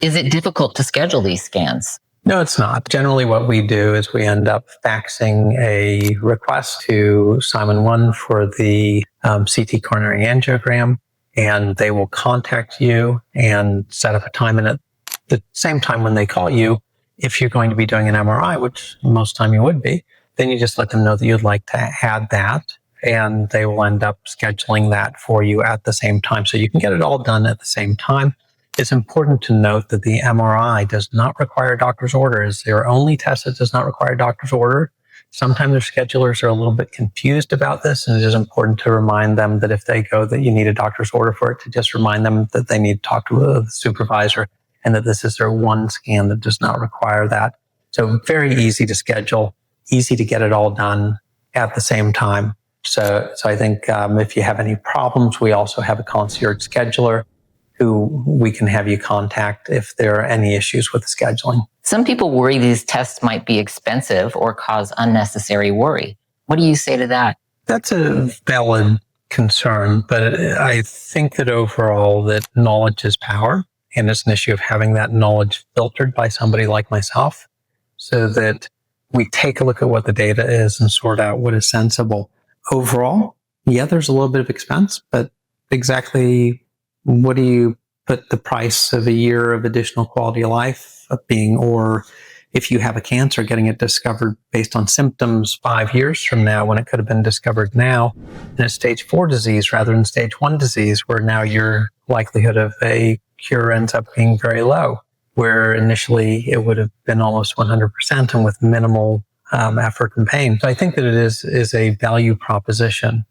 Is it difficult to schedule these scans? No, it's not. Generally, what we do is we end up faxing a request to Simon One for the CT coronary angiogram, and they will contact you and set up a time. And at the same time when they call you, if you're going to be doing an MRI, which most time you would be, then you just let them know that you'd like to add that, and they will end up scheduling that for you at the same time. So you can get it all done at the same time. It's important to note that the MRI does not require a doctor's order. It's their only test that does not require a doctor's order. Sometimes their schedulers are a little bit confused about this, and it is important to remind them that if they go that you need a doctor's order for it, to just remind them that they need to talk to the supervisor and that this is their one scan that does not require that. So very easy to schedule, easy to get it all done at the same time. So I think if you have any problems, we also have a concierge scheduler who we can have you contact if there are any issues with the scheduling. Some people worry these tests might be expensive or cause unnecessary worry. What do you say to that? That's a valid concern, but I think that overall that knowledge is power, and it's an issue of having that knowledge filtered by somebody like myself so that we take a look at what the data is and sort out what is sensible. Overall, yeah, there's a little bit of expense, but exactly what do you put the price of a year of additional quality of life of being, or if you have a cancer, getting it discovered based on symptoms 5 years from now when it could have been discovered now in a stage 4 disease rather than stage 1 disease, where now your likelihood of a cure ends up being very low, where initially it would have been almost 100% and with minimal effort and pain. So I think that it is a value proposition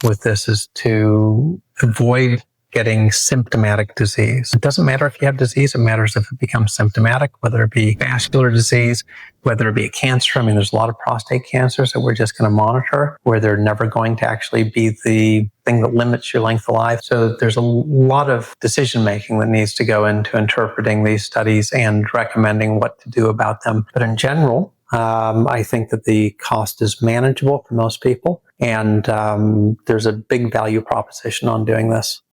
with this, is to avoid getting symptomatic disease. It doesn't matter if you have disease, it matters if it becomes symptomatic, whether it be vascular disease, whether it be a cancer. I mean, there's a lot of prostate cancers that we're just going to monitor, where they're never going to actually be the thing that limits your length of life. So there's a lot of decision making that needs to go into interpreting these studies and recommending what to do about them. But in general, I think that the cost is manageable for most people, and there's a big value proposition on doing this.